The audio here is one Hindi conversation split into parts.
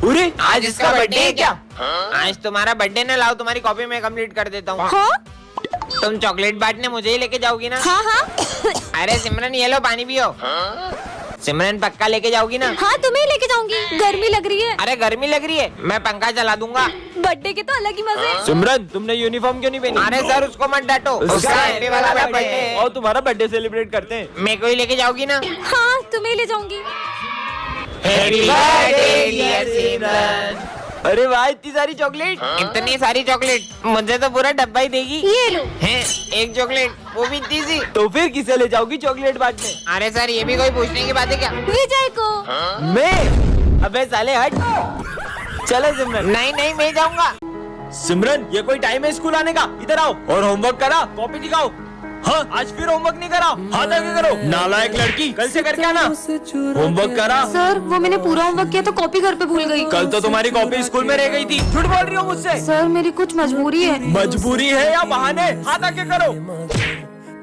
अरे आज इसका बर्थडे है क्या? आज तुम्हारा बर्थडे ना, लाओ तुम्हारी कॉपी मैं कंप्लीट कर देता हूँ। हाँ तुम चॉकलेट बांटने मुझे ही लेके जाओगी ना? हाँ हाँ अरे सिमरन ये लो पानी पियो। सिमरन पक्का लेके जाओगी ना? हाँ तुम्हें लेके जाऊंगी, गर्मी लग रही है। अरे गर्मी लग रही है, मैं पंखा चला दूंगा। बर्थडे के तो अलग ही मजे हैं। सिमरन तुमने यूनिफॉर्म क्यों नहीं पहनी? अरे सर उसको मत डांटो, उसका हैप्पी वाला बर्थडे है। और तुम्हारा बर्थडे सेलिब्रेट करते हैं। मेरे को ही लेके जाओगी ना? हाँ तुम्हें ले जाऊंगी। हैप्पी बर्थडे डियर सिमरन। अरे वाह इतनी सारी चॉकलेट। इतनी सारी चॉकलेट, मुझे तो पूरा डब्बा ही देगी। ये लो। हैं, एक चॉकलेट, वो भी इतनी सी। तो फिर किसे ले जाओगी चॉकलेट बांटने? अरे सर ये भी कोई पूछने की बात है क्या? विजय को। मैं? अबे साले हट। चलो सिमरन। नहीं नहीं मैं जाऊंगा। सिमरन ये कोई टाइम है स्कूल आने का? इधर आओ और होमवर्क करा, कॉपी दिखाओ। हाँ आज फिर होमवर्क नहीं करा, हाथ आगे करो। नालायक लड़की, कल से करके आना। होमवर्क करा? सर वो मैंने पूरा होमवर्क किया तो कॉपी घर पे भूल गई। कल तो तुम्हारी कॉपी स्कूल में रह गई थी। झूठ बोल रही हो मुझसे? सर मेरी कुछ मजबूरी है। मजबूरी है या बहाने? हाथ आगे करो।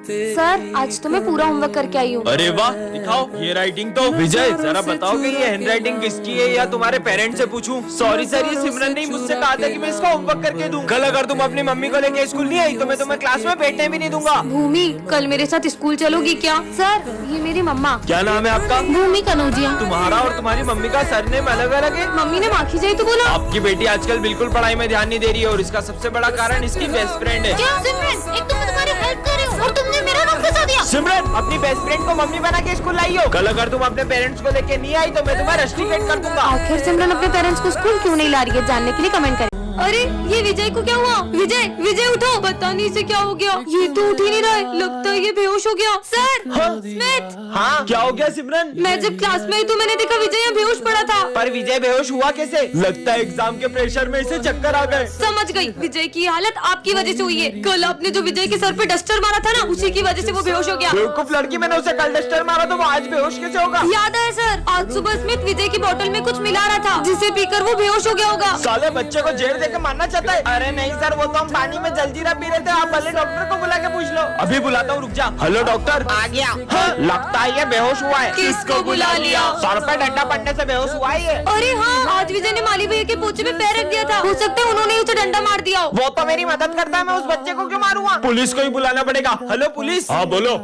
सर आज तो मैं पूरा होमवर्क करके आई हूँ। अरे वाह दिखाओ ये राइटिंग तो। विजय जरा बताओ कि ये हैंड राइटिंग किसकी है या तुम्हारे पेरेंट्स से पूछूं? सॉरी सर ये सिमरन ने मुझसे कहा था कि मैं इसका होमवर्क करके दूं। कल अगर तुम अपनी मम्मी को लेके स्कूल नहीं आई तो मैं तुम्हें क्लास में बैठने भी नहीं दूंगा। भूमि कल मेरे साथ स्कूल चलोगी क्या? सर ये मेरी मम्मा। क्या नाम है आपका? भूमि कनौजिया। तुम्हारा और तुम्हारी मम्मी का सरनेम अलग अलग है। मम्मी ने माखी जाई तो बोला। आपकी बेटी आजकल बिल्कुल पढ़ाई में ध्यान नहीं दे रही है और इसका सबसे बड़ा कारण इसकी बेस्ट फ्रेंड है। क्या सिमरन, एक तो मैं तुम्हारी हेल्प कर रही हूँ और तुमने मेरा नाम फंसा दिया। सिमरन अपनी बेस्ट फ्रेंड को मम्मी बना के स्कूल लाई हो। कल अगर तुम अपने पेरेंट्स को लेके नहीं आई तो मैं तुम्हें रस्टिकेट कर दूंगा। आखिर सिमरन अपने पेरेंट्स को स्कूल क्यों नहीं ला रही है, जानने के लिए कमेंट करें। अरे ये विजय को क्या हुआ? विजय विजय उठो, पता नहीं इसे क्या हो गया। ये तो उठ ही नहीं रहा है, लगता है ये बेहोश हो गया। Sir Smith. हाँ क्या हो गया सिमरन? मैं जब क्लास में आई तो मैंने देखा विजय यहाँ बेहोश पड़ा था। पर विजय बेहोश हुआ कैसे? लगता है एग्जाम के प्रेशर में इसे चक्कर आ गए। समझ गई, विजय की हालत आपकी वजह से हुई है। कल आपने जो विजय के सर पे डस्टर मारा था ना, उसी की वजह से वो बेहोश हो गया। बेवकूफ लड़की, मैंने उसे कल डस्टर मारा तो वो आज बेहोश कैसे होगा? याद है सर, आज सुबह स्मिथ विजय की बोतल में कुछ मिला रहा था जिसे पीकर वो बेहोश हो गया होगा। साले बच्चे को जेल देकर मारना चाहता है। अरे नहीं सर, वो तो हम पानी में जलजीरा पी रहे थे। आप भले डॉक्टर को बुला के पूछ लो। अभी बुलाता हूँ, रुक जा। Hello doctor. आ गया। हाँ, लगता है ये बेहोश हुआ है। किसको बुला लिया? सर पे डंडा पड़ने से बेहोश हुआ है ये। अरे हाँ, आज विजय ने माली भैया के पोछे में पैर रख दिया था, हो सकता है उन्होंने उसे डंडा मार दिया हो। वो तो मेरी मदद करता है, मैं उस बच्चे को क्यों मारूंगा? पुलिस को ही बुलाना पड़ेगा। Hello police. हाँ बोलो।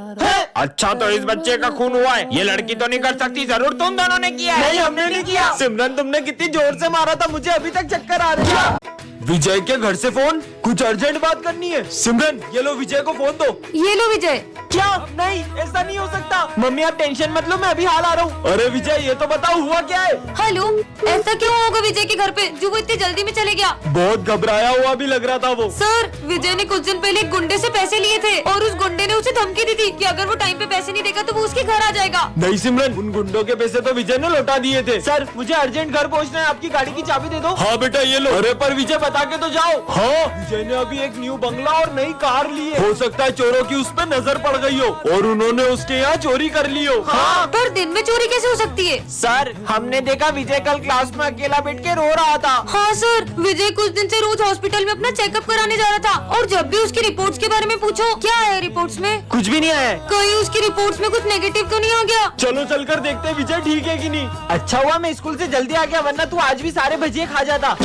अच्छा तो इस बच्चे का खून हुआ है, ये लड़की तो नहीं कर सकती, जरूर तुम दोनों ने किया है। नहीं हमने नहीं किया। सिमरन तुमने कितनी जोर से मारा था, मुझे अभी तक चक्कर आ रही है। विजय के घर से फोन, कुछ अर्जेंट बात करनी है। सिमरन ये लो विजय को फोन दो। ये लो विजय। क्या? नहीं ऐसा नहीं हो सकता। मम्मी आप टेंशन मत लो, मैं अभी हाल आ रहा हूँ। अरे विजय ये तो बताओ हुआ क्या है? हेलो, ऐसा क्यों होगा विजय के घर पे जो वो इतनी जल्दी में चले गया? बहुत घबराया हुआ भी लग रहा था वो। सर विजय ने कुछ दिन पहले एक गुंडे से पैसे लिए थे और उस गुंडे ने उसे धमकी दी थी कि अगर वो टाइम पे पैसे नहीं देगा तो वो उसके घर आ जाएगा। नहीं सिमरन, उन गुंडों के पैसे तो विजय ने लौटा दिए थे। सर मुझे अर्जेंट घर पहुँचना है, आपकी गाड़ी की चाबी दे दो। हाँ बेटा ये लो। अरे पर विजय बता के तो जाओ। हाँ विजय ने अभी एक न्यू बंगला और नई कार ली है। हो सकता है चोरों की उस पर नजर पड़ गई हो और उन्होंने उसके यहाँ चोरी कर ली हो। हाँ पर दिन में चोरी कैसे हो सकती है? सर हमने देखा विजय कल क्लास में अकेला बैठ के रो रहा था। हाँ सर, विजय कुछ दिन से रोज हॉस्पिटल में अपना चेकअप कराने जा रहा था और जब भी उसकी रिपोर्ट्स के बारे में पूछो, क्या है रिपोर्ट्स में? कुछ भी नहीं आया है। कहीं उसकी रिपोर्ट्स में कुछ नेगेटिव तो नहीं आ गया? चलो चलकर देखते हैं विजय ठीक है कि नहीं। अच्छा हुआ मैं स्कूल से जल्दी आ गया, वरना तू आज भी सारे भजिए खा जाता।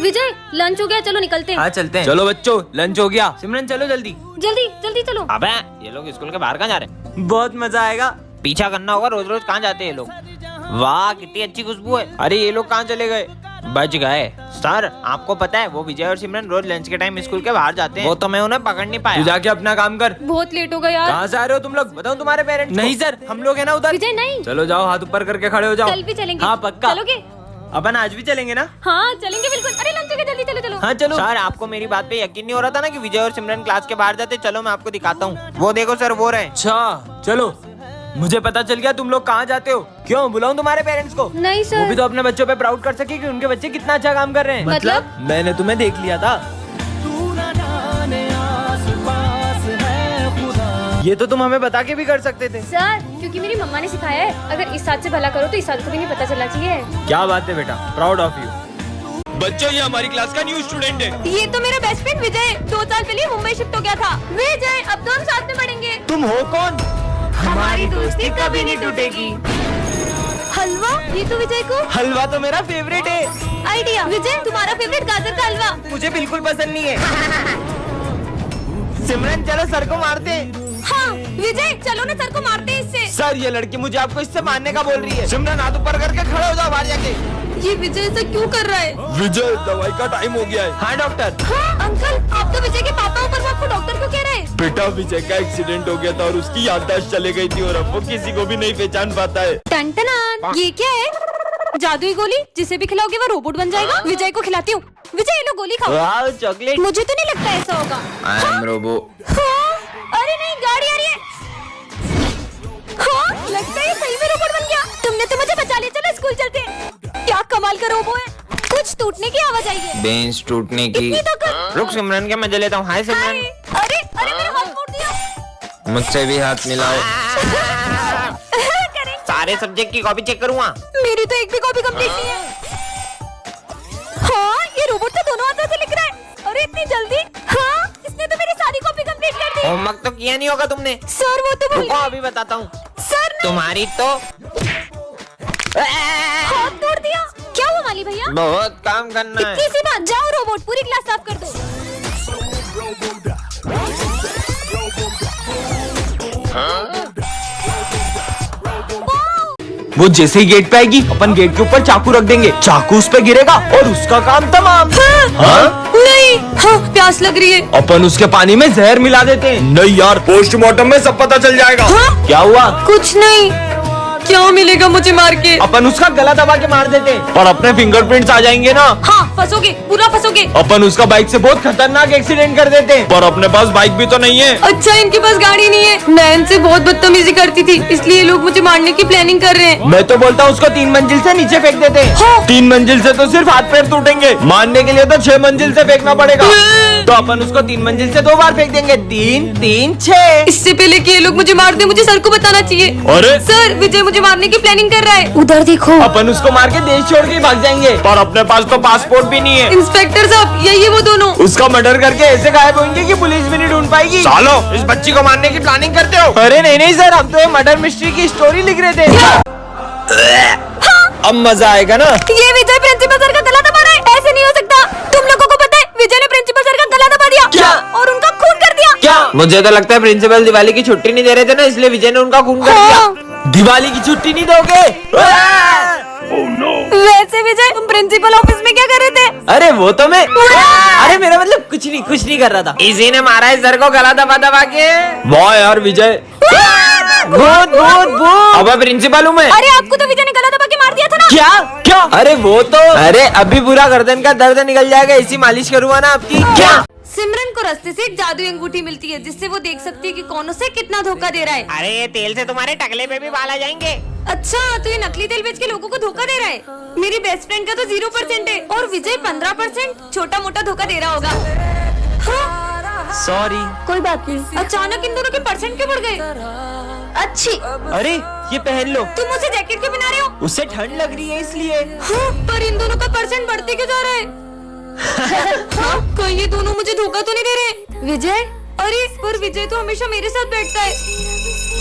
विजय लंच हो गया, चलो निकलते हैं। हाँ चलते हैं। चलो बच्चों लंच हो गया। सिमरन चलो जल्दी। जल्दी जल्दी चलो। अबे ये लोग स्कूल के बाहर कहाँ जा रहे हैं? बहुत मजा आएगा। पीछा करना होगा, रोज रोज कहाँ जाते हैं ये लोग? वाह कितनी अच्छी खुशबू है। अरे ये लोग कहाँ चले गए? बच गए। सर आपको पता है वो विजय और सिमरन रोज लंच के टाइम स्कूल के बाहर जाते हैं। वो तो मैं उन्हें पकड़ नहीं पाया। तू जाके अपना काम कर। बहुत लेट हो गया यार। कहाँ से आ रहे हो तुम लोग? बताओ तुम्हारे पेरेंट्स। नहीं सर हम लोग है ना उधर। विजय नहीं। चलो जाओ हाथ ऊपर करके खड़े हो जाओ। कल भी चलेंगे। हाँ पक्का। चलोगे? अपन आज भी चलेंगे ना? हाँ चलेंगे बिल्कुल। अरे लंच हो गया, जल्दी चलो चलो। हाँ चलो। सर आपको मेरी बात पे यकीन नहीं हो रहा था ना कि विजय और सिमरन क्लास के बाहर जाते? चलो मैं आपको दिखाता हूँ। वो देखो सर वो रहे। अच्छा चलो, मुझे पता चल गया तुम लोग कहाँ जाते हो। क्यों बुलाऊं तुम्हारे पेरेंट्स को? नहीं वो सर। भी तो अपने बच्चों पे प्राउड कर सके कि उनके बच्चे कितना अच्छा काम कर रहे हैं। मतलब? मैंने तुम्हें देख लिया था। ये तो तुम हमें बता के भी कर सकते थे। सर क्योंकि मेरी मम्मा ने सिखाया है, अगर इस साथ से भला करो तो इस साथ को भी नहीं पता चलना चाहिए। क्या बात है बेटा, प्राउड ऑफ यू। बच्चों ये हमारी क्लास का न्यू स्टूडेंट है। ये तो मेरा बेस्ट फ्रेंड विजय 2 साल पहले मुंबई शिफ्ट हो गया था। विजय अब तो हम साथ में पढ़ेंगे। तुम हो कौन? हमारी दोस्ती कभी नहीं टूटेगी। हलवा, ये तो विजय को। हलवा तो मेरा फेवरेट है। आइडिया। विजय, तुम्हारा फेवरेट गाजर का हलवा। मुझे बिल्कुल पसंद नहीं है। सिमरन चलो सर को मारते हैं। हाँ विजय, चलो ना सर को मारते हैं इससे। सर ये लड़की मुझे आपको इससे मारने का बोल रही है। सिमरन हाथ ऊपर करके खड़े हो जाओ बाहर जाके। ये विजय ऐसा क्यों कर रहा है? विजय दवाई का टाइम हो गया है। हाँ डॉक्टर। हाँ अंकल, आप तो विजय के पापा हो, पर वो आपको डॉक्टर क्यों कह रहे हैं? बेटा विजय का एक्सीडेंट हो गया था और उसकी याददाश्त चले गई थी और अब वो किसी को भी नहीं पहचान पाता है। टन-टनान, ये क्या है? जादुई गोली, जिसे भी खिलाओगे वो रोबोट बन जाएगा। विजय को खिलाती हूँ। विजय ये लो गोली खाओ। वाह चॉकलेट। मुझे तो नहीं लगता ऐसा होगा। I am robo. हाँ? अरे नहीं, गाड़ी आ रही है। हाँ, लगता है ये सही में रोबोट बन गया। तुमने तो मुझे बचा लिया, चलो स्कूल चलते हैं। क्या कमाल का रोबो है। कुछ टूटने की आवाज आई है। बेंच टूटने की। इतनी ताकत। रुक सिमरन के मजे लेता हूँ। हाय हाय। सिमरन। अरे अरे मेरा हाथ मोड़ दिया। मुझसे भी हाथ मिलाओ। करें। सारे सब्जेक्ट की कॉपी चेक करूँगा। मेरी तो एक भी कॉपी कंप्लीट नहीं है। हाँ, ये रोबोट तो दोनों हाथों से लिख रहा है। अरे इतनी जल्दी? हाँ, इसने तो मेरी सारी कॉपी कंप्लीट कर दी। होमवर्क तो किया नहीं होगा तुमने। सर वो तो भूल रुको गए। अभी बताता हूँ। सर ने तुम्हारी तो हाथ तोड़ दिया। क्या हुआ माली भैया? बहुत काम करना है। इतनी सी बात, जाओ रोबोट पूरी क्लास साफ कर दो। वो जैसे ही गेट पे आएगी अपन गेट के ऊपर चाकू रख देंगे, चाकू उस पे गिरेगा और उसका काम तमाम। हाँ? नहीं, हाँ प्यास लग रही है। अपन उसके पानी में जहर मिला देते हैं। नहीं यार, पोस्टमार्टम में सब पता चल जाएगा। हाँ? क्या हुआ? कुछ नहीं। क्या मिलेगा मुझे मार के? अपन उसका गला दबा के मार देते हैं और अपने फिंगरप्रिंट्स आ जाएंगे ना। हाँ फंसोगे, पूरा फंसोगे। अपन उसका बाइक से बहुत खतरनाक एक्सीडेंट कर देते हैं, पर अपने पास बाइक भी तो नहीं है। अच्छा इनके पास गाड़ी नहीं है। मैं इनसे बहुत बदतमीजी करती थी, इसलिए लोग मुझे मारने की प्लानिंग कर रहे हैं। मैं तो बोलता हूँ उसको 3 मंजिल से नीचे फेंक देते हैं। हाँ। 3 मंजिल से तो सिर्फ हाथ पैर टूटेंगे, मारने के लिए तो 6 मंजिल से फेंकना पड़ेगा। तो अपन उसको 3 मंजिल से 2 बार फेंक देंगे। 3 3 6। इससे पहले कि ये लोग मुझे मार दे, मुझे सर को बताना चाहिए। अरे सर, विजय मुझे मारने की प्लानिंग कर रहा है। उधर देखो। अपन उसको मार के देश छोड़ के ही भाग जाएंगे, पर अपने पास तो पासपोर्ट भी नहीं है। इंस्पेक्टर साहब, यही है वो दोनों। उसका मर्डर करके ऐसे गायब होंगे कि पुलिस भी नहीं ढूंढ पाएगी। सालो इस बच्ची को मारने की प्लानिंग करते हो? अरे नहीं नहीं सर, हम तो ये मर्डर मिस्ट्री की स्टोरी लिख रहे थे। अब मजा आएगा ना। ये विजय प्रिंसिपल सर का गला दबा रहा है। ऐसे नहीं हो सकता। तुम लोगों को पता है विजय ने प्रिंसिपल सर का गला दबा दिया। क्या? और उनका खून कर दिया। क्या? मुझे तो लगता है प्रिंसिपल दिवाली की छुट्टी नहीं दे रहे थे ना, इसलिए विजय ने उनका खून कर दिया। हाँ। दिवाली की छुट्टी नहीं दोगे? वैसे विजय, तुम प्रिंसिपल ऑफिस में क्या कर रहे थे? अरे वो तो मैं, अरे मेरा मतलब कुछ नहीं कर रहा था। इसी ने मारा है सर को गला दबा दबा के। वाह यार विजय। भूत भूत भूत। अब प्रिंसिपल हूँ मैं। अरे आपको तो विजय ने गला दबा के मार दिया था ना। क्या क्या? अरे वो तो, अरे अभी पूरा गर्दन का दर्द निकल जाएगा, इसी मालिश करूँगा ना आपकी। क्या? सिमरन को रास्ते से एक जादुई अंगूठी मिलती है, जिससे वो देख सकती है कि कौन उसे कितना धोखा दे रहा है। अरे ये तेल से तुम्हारे टकले पे भी बाल आ जाएंगे। अच्छा, तो ये नकली तेल बेच के लोगों को धोखा दे रहा है। मेरी बेस्ट फ्रेंड का तो 0% है और विजय 15%। छोटा मोटा धोखा दे रहा होगा। हाँ? सॉरी। कोई बात नहीं। अचानक इन दोनों के परसेंट क्यों बढ़ गए? अच्छी। अरे ये पहन लो। तुम उसे जैकेट क्यों पहना रहे हो? उससे ठंड लग रही है इसलिए। हाँ, पर इन दोनों का परसेंट बढ़ते क्यों जा रहा है? हाँ, कहीं ये दोनों मुझे धोखा तो नहीं दे रहे? विजय, अरे पर विजय तो हमेशा मेरे साथ बैठता है।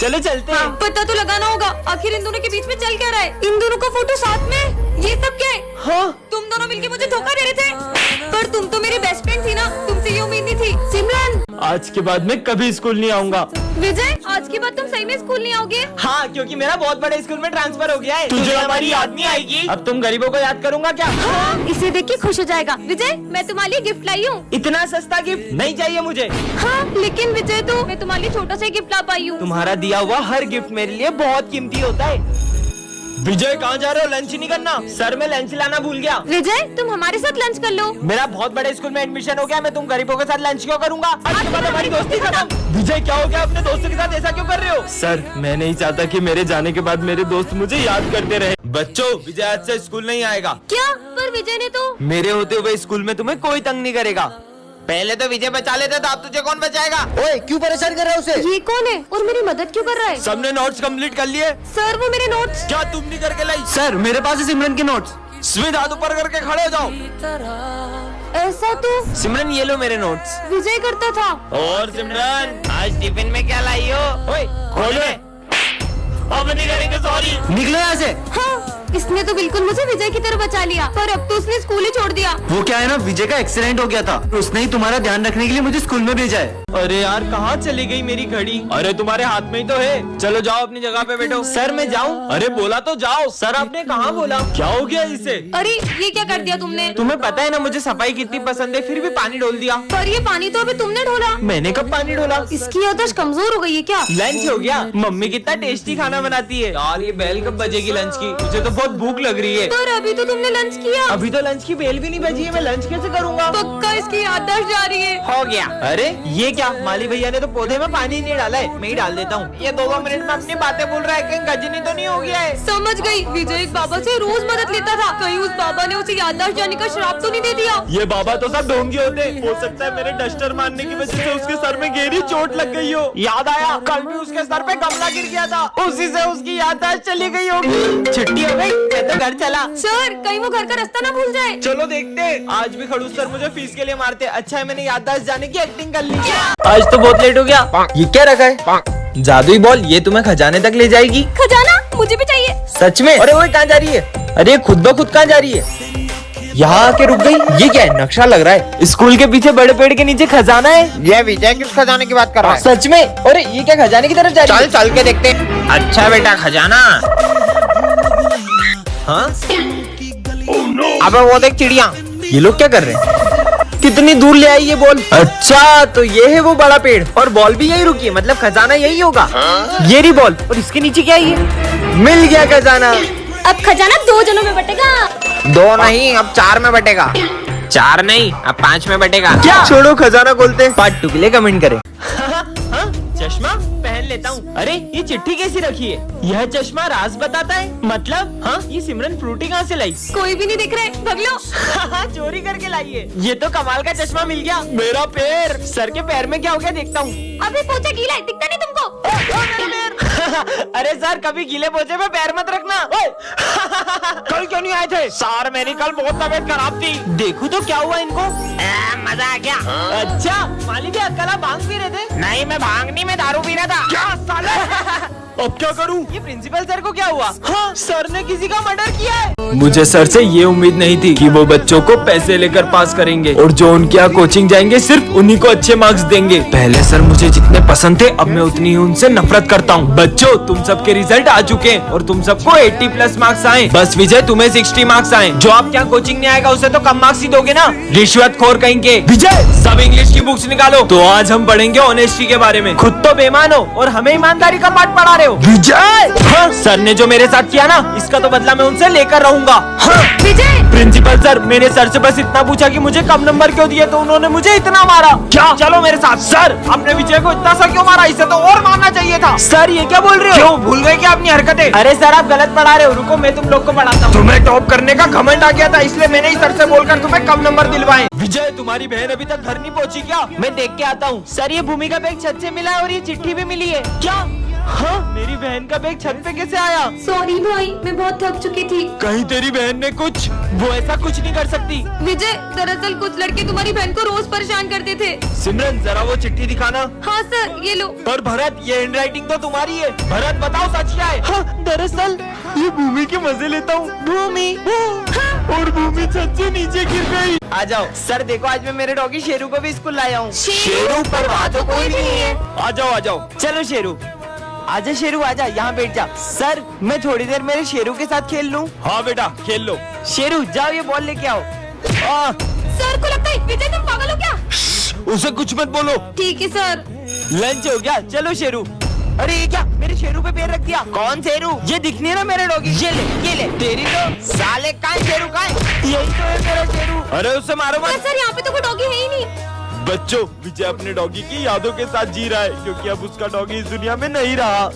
चलो चलते हैं। पता तो लगाना होगा आखिर इन दोनों के बीच में चल क्या रहा है। इन दोनों का फोटो साथ में, ये सब क्या है? हाँ? तुम दोनों मिलके मुझे धोखा दे रहे थे, पर तुम तो मेरी बेस्ट फ्रेंड थी ना, तुमसे ये उम्मीद नहीं थी। सिमरन, आज के बाद मैं कभी स्कूल नहीं आऊंगा। विजय, आज के बाद तुम सही में स्कूल नहीं आओगे? हाँ, क्योंकि मेरा बहुत बड़े स्कूल में ट्रांसफर हो गया है। तुझे हमारी याद नहीं आएगी? अब तुम गरीबों को याद करूंगा क्या? हाँ, इसे देख के खुश हो जाएगा। विजय, मैं तुम्हारे लिए गिफ्ट लाई हूँ। इतना सस्ता गिफ्ट नहीं चाहिए मुझे। हाँ, लेकिन विजय तो मैं तुम्हारे लिए छोटा सा गिफ्ट ला पाई हूँ। तुम्हारा दिया हुआ हर गिफ्ट मेरे लिए बहुत कीमती होता है। विजय कहाँ जा रहे हो? लंच नहीं करना? सर मैं लंच लाना भूल गया। विजय, तुम हमारे साथ लंच कर लो। मेरा बहुत बड़े स्कूल में एडमिशन हो गया, मैं तुम गरीबों के साथ लंच क्यों करूंगा? आज के बाद हमारी दोस्ती खत्म। विजय क्या हो गया? अपने दोस्तों के साथ ऐसा क्यों कर रहे हो? सर मैं नहीं चाहता कि मेरे जाने के बाद मेरे दोस्त मुझे याद करते रहे। बच्चों, विजय आज से स्कूल नहीं आएगा। क्या? पर विजय ने तो। मेरे होते हुए स्कूल में तुम्हें कोई तंग नहीं करेगा। पहले तो विजय बचा लेता था, अब तुझे कौन बचाएगा? ओए क्यों परेशान कर रहा है उसे? ये कौन है और मेरी मदद क्यों कर रहा है? सबने नोट्स कंप्लीट कर लिए? सर वो मेरे नोट्स। क्या तुम नहीं करके लाई? सर मेरे पास है सिमरन के नोट्स। स्मित हाथ ऊपर करके खड़े हो जाओ। ऐसा तो सिमरन ये लो मेरे नोट्स। विजय करता था। और सिमरन आज टिफिन में क्या लाई हो? ओए खोले। अब नहीं करेंगे, सॉरी। निकलो यहाँ से। हाँ, इसने तो बिल्कुल मुझे विजय की तरह बचा लिया, पर अब तो उसने स्कूल ही छोड़ दिया। वो क्या है ना, विजय का एक्सीडेंट हो गया था, उसने ही तुम्हारा ध्यान रखने के लिए मुझे स्कूल में भेजा है। अरे यार, कहाँ चली गई मेरी घड़ी? अरे तुम्हारे हाथ में ही तो है। चलो जाओ अपनी जगह पे बैठो। सर मैं जाऊँ? अरे बोला तो जाओ। सर आपने कहाँ बोला? क्या हो गया इसे? अरे ये क्या कर दिया तुमने? तुम्हें पता है ना मुझे सफाई कितनी पसंद है, फिर भी पानी डोल दिया। पर ये पानी तो अभी तुमने ढोला। मैंने कब पानी डोला? इसकी याददाश्त कमजोर हो गई है क्या? लंच हो गया। मम्मी कितना टेस्टी खाना बनाती है यार। ये बेल कब बजेगी लंच की? मुझे तो बहुत भूख लग रही है। पर अभी तो तुमने लंच किया। अभी तो लंच की बेल भी नहीं बजी है, मैं लंच कैसे करूँगा? पक्का इसकी याददाश्त जा रही है। हो गया। अरे ये क्या, माली भैया ने तो पौधे में पानी नहीं डाला है, मैं ही डाल देता हूँ। ये 2 मिनट में अपनी बातें बोल रहा है, कहीं गजनी तो नहीं हो गया है? समझ गई, विजय एक बाबा से रोज मदद लेता था, कहीं उस बाबा ने उसे याददाश्त जाने का श्राप तो नहीं दे दिया? ये बाबा तो सब ढोंगी होते हैं। हो सकता है मेरे डस्टर मारने की वजह से उसके सर में गहरी चोट लग गई हो। याद आया, कल भी उसके सर पे गमला गिर गया था, उसी से उसकी याददाश्त चली गई होगी। छुट्टी हो गई, मैं तो घर चला। सर कहीं वो घर का रास्ता ना भूल जाए। चलो देखते हैं। आज भी खड़ूस सर मुझे फीस के लिए मारते। अच्छा है मैंने याददाश्त जाने की एक्टिंग कर ली। आज तो बहुत लेट हो गया। ये क्या रखा है? जादुई बॉल, ये तुम्हें खजाने तक ले जाएगी। खजाना मुझे भी चाहिए। सच में? अरे वो कहाँ जा रही है? अरे खुद ब खुद कहाँ जा रही है? यहाँ आके रुक गई। ये क्या है? नक्शा लग रहा है। स्कूल के पीछे बड़े पेड़ के नीचे खजाना है। ये विजय किस खजाने की बात कर रहा है? सच में? अरे ये क्या खजाने की तरफ जा रही है? चल के देखते। अच्छा बेटा, खजाना। हाँ? अबे वो देख चिड़िया। ये लोग क्या कर रहे हैं? कितनी दूर ले आई ये बॉल? अच्छा तो ये है वो बड़ा पेड़, और बॉल भी यही रुकी है, मतलब खजाना यही होगा। ये रही बॉल, और इसके नीचे क्या है? ये मिल गया खजाना। अब खजाना 2 जनों में बटेगा। 2 नहीं, अब 4 में बटेगा। 4 नहीं, अब 5 में बटेगा। क्या? छोड़ो, खजाना खोलते। पार्ट 2 के लिए कमेंट करें। चश्मा पहन लेता हूँ। अरे ये चिट्ठी कैसी रखी है? यह चश्मा राज बताता है, मतलब? हाँ, ये सिमरन फ्रूटी कहाँ से लाई? कोई भी नहीं दिख रहा है, भाग लो। चोरी करके लाई है। ये तो कमाल का चश्मा मिल गया। मेरा पैर, सर के पैर में क्या हो गया देखता हूँ। अभी पोछा गीला है, दिखता नहीं तुमको? अरे सर, कभी गीले पोछे पे पैर मत रखना। कल क्यों नहीं आए थे? सर मेरी कल बहुत तबीयत खराब थी। देखूं तो क्या हुआ इनको? मजा आ गया। अच्छा माली भी कल आप भांग पी रहे थे? नहीं, मैं भांग नहीं, मैं दारू पी रहा था। क्या साले? अब क्या करूं? ये प्रिंसिपल सर को क्या हुआ? हाँ, सर ने किसी का मर्डर किया है। मुझे सर से ये उम्मीद नहीं थी कि वो बच्चों को पैसे लेकर पास करेंगे, और जो उनके यहाँ कोचिंग जाएंगे सिर्फ उन्हीं को अच्छे मार्क्स देंगे। पहले सर मुझे जितने पसंद थे, अब मैं उतनी ही उनसे नफरत करता हूँ। बच्चों, तुम सबके रिजल्ट आ चुके हैं और तुम सबको 80+ मार्क्स आए। बस विजय, तुम्हें 60 मार्क्स आए। जो आप यहाँ कोचिंग नहीं आएगा उसे तो कम मार्क्स ही दोगे ना? रिश्वतखोर कहेंगे। विजय, सब इंग्लिश की बुक्स निकालो। तो आज हम पढ़ेंगे ऑनेस्टी के बारे में। खुद तो बेईमान हो और हमें ईमानदारी का पाठ पढ़ा रहे हो। विजय, हाँ, सर ने जो मेरे साथ किया ना, इसका तो बदला मैं उनसे लेकर रहूंगा। हाँ। विजय, प्रिंसिपल सर, मैंने सर से बस इतना पूछा कि मुझे कम नंबर क्यों दिए, तो उन्होंने मुझे इतना मारा। क्या? चलो मेरे साथ। सर, आपने विजय को इतना सा क्यों मारा? इसे तो और मारना चाहिए था। सर ये क्या बोल रहे हो? क्यों, भूल गए क्या अपनी हरकतें? अरे सर, आप गलत पढ़ा रहे हो। रुको, मैं तुम लोग को पढ़ाता हूँ। तुम्हें टॉप करने का घमंड आ गया था, इसलिए मैंने ही सर से बोलकर तुम्हें कम नंबर दिलवाए। विजय, तुम्हारी बहन अभी तक घर नहीं पहुँची क्या? मैं देख के आता हूँ। सर, ये भूमि का बैग छत से मिला है और ये चिट्ठी भी मिली है। क्या? हाँ, मेरी बहन का बैग छत पे कैसे आया? सॉरी भाई, मैं बहुत थक चुकी थी। कहीं तेरी बहन ने कुछ? वो ऐसा कुछ नहीं कर सकती। विजय, दरअसल कुछ लड़के तुम्हारी बहन को रोज परेशान करते थे। सिमरन, जरा वो चिट्ठी दिखाना। हाँ सर, ये लो। पर भरत, ये हैंडराइटिंग तो तुम्हारी है। भरत, बताओ सच क्या है? हाँ, दरअसल ये भूमि के मजे लेता हूँ। भूमि, हाँ, और भूमि छत से नीचे गिर गई। आ जाओ सर, देखो आज मैं मेरे डॉगी शेरू को भी स्कूल लाया हूँ। शेरू पर वहाँ तो कोई भी नहीं है। आ जाओ। चलो शेरू, आजा शेरू, आजा, यहाँ बैठ जा। सर, मैं थोड़ी देर मेरे शेरू के साथ खेल लूं? हाँ बेटा, खेल लो। शेरू, जाओ ये बॉल लेके आओ। सर को लगता है विजय तुम पागल हो क्या? उसे कुछ मत बोलो। ठीक है सर। लंच हो गया, चलो शेरू। अरे ये क्या, मेरे शेरू पे पैर रख दिया। कौन शेरू? ये दिखनी है ना मेरे डॉगी। ये ले। तेरी तो साले का शेरू का है? यही तो है मेरा शेरू। अरे उसे मारो मत। सर, यहाँ पे तो कोई डॉगी है ही नहीं। बच्चों, विजय अपने डॉगी की यादों के साथ जी रहा है, क्योंकि अब उसका डॉगी इस दुनिया में नहीं रहा।